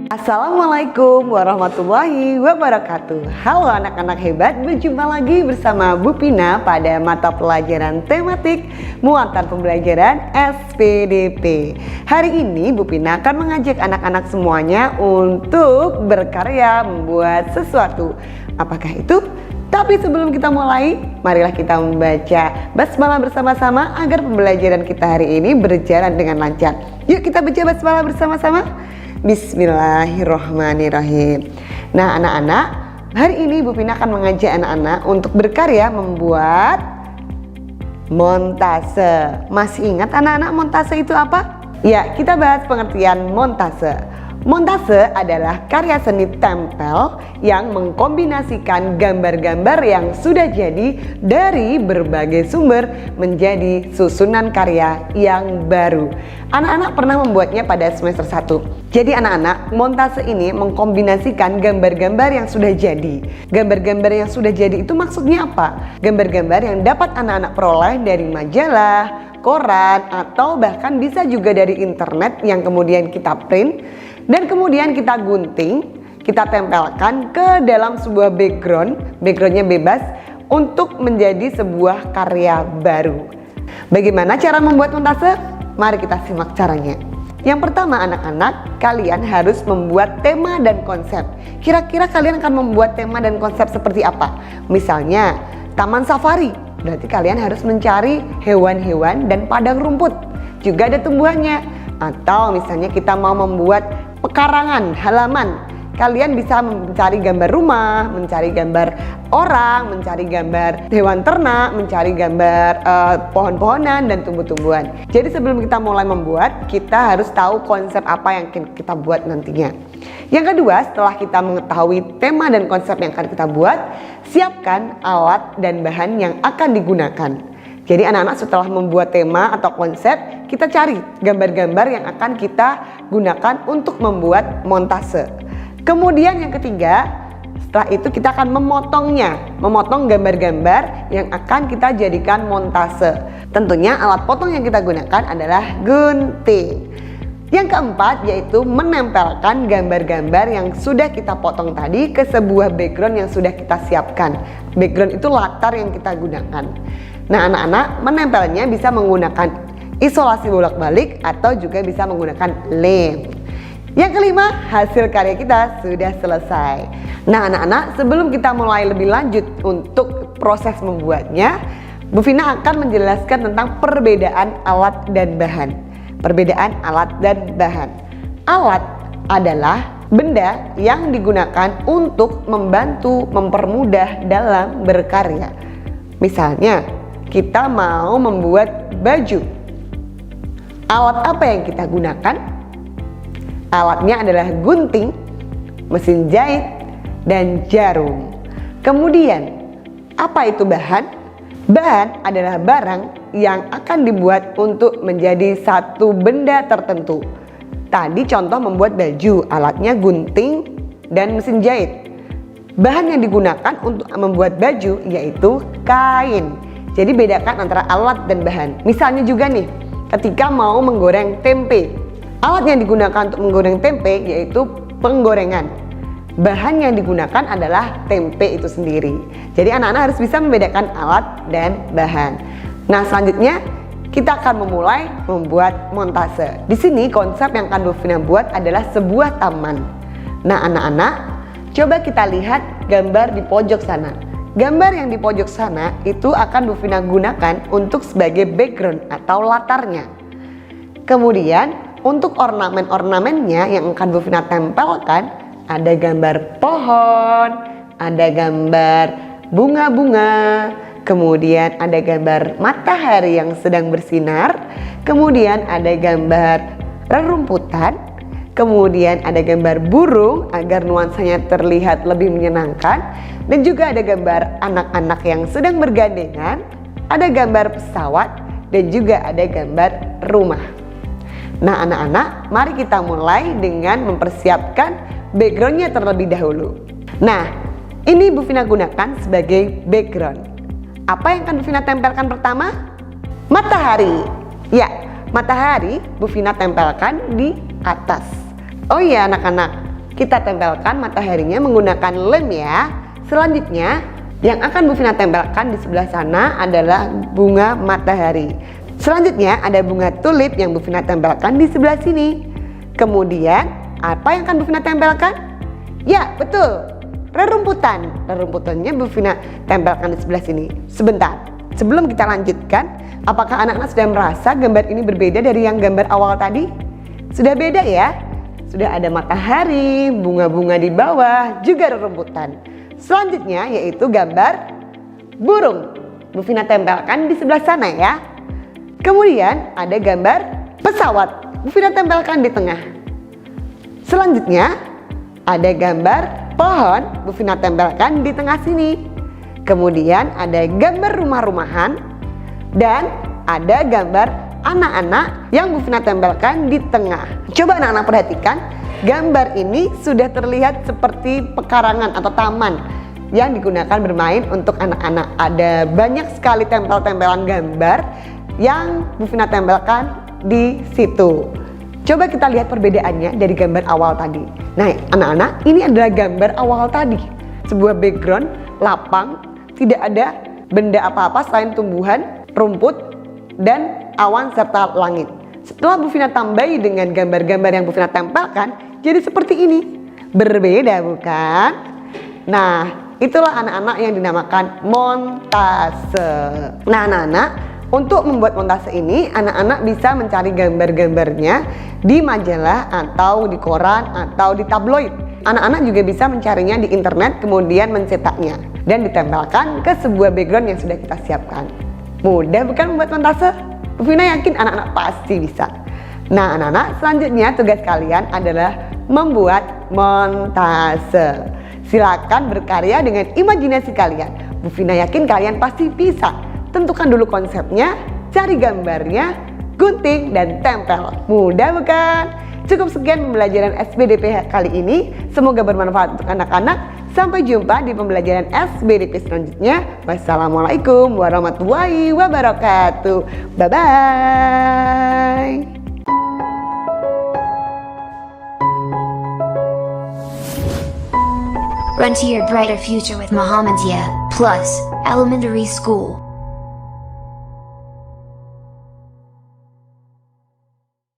Assalamualaikum warahmatullahi wabarakatuh. Halo anak-anak hebat, berjumpa lagi bersama Bu Pina pada mata pelajaran tematik muatan pembelajaran SPDP. Hari ini Bu Pina akan mengajak anak-anak semuanya untuk berkarya membuat sesuatu. Apakah itu? Tapi sebelum kita mulai, marilah kita membaca basmalah bersama-sama agar pembelajaran kita hari ini berjalan dengan lancar. Yuk kita baca basmalah bersama-sama. Bismillahirrohmanirrohim. Nah anak-anak, hari ini Bu Pina akan mengajak anak-anak untuk berkarya membuat montase. Masih ingat anak-anak montase itu apa? Ya, kita bahas pengertian montase. Montase adalah karya seni tempel yang mengkombinasikan gambar-gambar yang sudah jadi dari berbagai sumber menjadi susunan karya yang baru. Anak-anak pernah membuatnya pada semester 1. Jadi anak-anak, montase ini mengkombinasikan gambar-gambar yang sudah jadi. Gambar-gambar yang sudah jadi itu maksudnya apa? Gambar-gambar yang dapat anak-anak peroleh dari majalah, koran, atau bahkan bisa juga dari internet yang kemudian kita print dan kemudian kita gunting, kita tempelkan ke dalam sebuah backgroundnya bebas untuk menjadi sebuah karya baru. Bagaimana cara membuat montase? Mari kita simak caranya. Yang pertama anak-anak, kalian harus membuat tema dan konsep. Kira-kira kalian akan membuat tema dan konsep seperti apa? Misalnya, taman safari. Berarti kalian harus mencari hewan-hewan dan padang rumput. Juga ada tumbuhannya. Atau misalnya kita mau membuat pekarangan, halaman. Kalian bisa mencari gambar rumah, mencari gambar orang, mencari gambar hewan ternak, mencari gambar pohon-pohonan dan tumbuh-tumbuhan. Jadi sebelum kita mulai membuat, kita harus tahu konsep apa yang kita buat nantinya. Yang kedua, setelah kita mengetahui tema dan konsep yang akan kita buat, siapkan alat dan bahan yang akan digunakan. Jadi anak-anak setelah membuat tema atau konsep, kita cari gambar-gambar yang akan kita gunakan untuk membuat montase. Kemudian yang ketiga, setelah itu kita akan memotong gambar-gambar yang akan kita jadikan montase. Tentunya alat potong yang kita gunakan adalah gunting. Yang keempat yaitu menempelkan gambar-gambar yang sudah kita potong tadi ke sebuah background yang sudah kita siapkan. Background itu latar yang kita gunakan. Nah anak-anak, menempelnya bisa menggunakan isolasi bolak-balik atau juga bisa menggunakan lem. Yang kelima, hasil karya kita sudah selesai. Nah anak-anak, sebelum kita mulai lebih lanjut untuk proses membuatnya, Bu Vina akan menjelaskan tentang perbedaan alat dan bahan. Perbedaan alat dan bahan. Alat adalah benda yang digunakan untuk membantu, mempermudah dalam berkarya. Misalnya, kita mau membuat baju. Alat apa yang kita gunakan? Alatnya adalah gunting, mesin jahit, dan jarum. Kemudian, apa itu bahan? Bahan adalah barang yang akan dibuat untuk menjadi satu benda tertentu. Tadi contoh membuat baju, alatnya gunting dan mesin jahit. Bahan yang digunakan untuk membuat baju yaitu kain. Jadi bedakan antara alat dan bahan. Misalnya juga nih, ketika mau menggoreng tempe. Alat yang digunakan untuk menggoreng tempe yaitu penggorengan. Bahan yang digunakan adalah tempe itu sendiri. Jadi anak-anak harus bisa membedakan alat dan bahan. Nah selanjutnya kita akan memulai membuat montase. Di sini konsep yang akan Bu Vina buat adalah sebuah taman. Nah anak-anak, coba kita lihat gambar di pojok sana. Gambar yang di pojok sana itu akan Bu Vina gunakan untuk sebagai background atau latarnya. Kemudian untuk ornamen-ornamennya yang akan Bu Vina tempelkan, ada gambar pohon, ada gambar bunga-bunga, kemudian ada gambar matahari yang sedang bersinar, kemudian ada gambar rerumputan, kemudian ada gambar burung agar nuansanya terlihat lebih menyenangkan, dan juga ada gambar anak-anak yang sedang bergandengan, ada gambar pesawat, dan juga ada gambar rumah. Nah anak-anak, mari kita mulai dengan mempersiapkan backgroundnya terlebih dahulu. Nah, ini Bu Vina gunakan sebagai background. Apa yang akan Bu Vina tempelkan pertama? Matahari. Ya, matahari Bu Vina tempelkan di atas. Oh iya anak-anak, Kita tempelkan mataharinya menggunakan lem ya. Selanjutnya, yang akan Bu Vina tempelkan di sebelah sana adalah bunga matahari. Selanjutnya ada bunga tulip yang Bu Vina tempelkan di sebelah sini. Kemudian, apa yang akan Bu Vina tempelkan? Ya, betul. Rerumputan. Rerumputannya Bu Vina tempelkan di sebelah sini. Sebentar, sebelum kita lanjutkan, apakah anak-anak sudah merasa gambar ini berbeda dari yang gambar awal tadi? Sudah beda ya? Sudah ada matahari, bunga-bunga di bawah, juga rerumputan. Selanjutnya yaitu gambar burung. Bu Vina tempelkan di sebelah sana ya. Kemudian ada gambar pesawat. Bu Vina tempelkan di tengah. Selanjutnya ada gambar pohon. Bu Vina tempelkan di tengah sini. Kemudian ada gambar rumah-rumahan. Dan ada gambar anak-anak yang Bu Vina tempelkan di tengah. Coba anak-anak perhatikan, gambar ini sudah terlihat seperti pekarangan atau taman yang digunakan bermain untuk anak-anak. Ada banyak sekali tempel-tempelan gambar yang Bu Vina tempelkan di situ. Coba kita lihat perbedaannya dari gambar awal tadi. Nah, anak-anak, ini adalah gambar awal tadi. Sebuah background lapang, tidak ada benda apa-apa selain tumbuhan, rumput, dan awan serta langit. Setelah Bu Vina tambahi dengan gambar-gambar yang Bu Vina tempelkan, jadi seperti ini. Berbeda bukan? Nah, itulah anak-anak yang dinamakan montase. Nah, anak-anak, untuk membuat montase ini, anak-anak bisa mencari gambar-gambarnya di majalah atau di koran atau di tabloid. Anak-anak juga bisa mencarinya di internet, kemudian mencetaknya dan ditempelkan ke sebuah background yang sudah kita siapkan. Mudah bukan membuat montase? Bu Vina yakin anak-anak pasti bisa. Nah, anak-anak, selanjutnya tugas kalian adalah membuat montase. Silakan berkarya dengan imajinasi kalian. Bu Vina yakin kalian pasti bisa. Tentukan dulu konsepnya, cari gambarnya, gunting, dan tempel. Mudah bukan? Cukup sekian pembelajaran SBDP kali ini. Semoga bermanfaat untuk anak-anak. Sampai jumpa di pembelajaran SBDP selanjutnya. Wassalamualaikum warahmatullahi wabarakatuh. Bye-bye. Run to your brighter future with Mohammedia Plus Elementary School.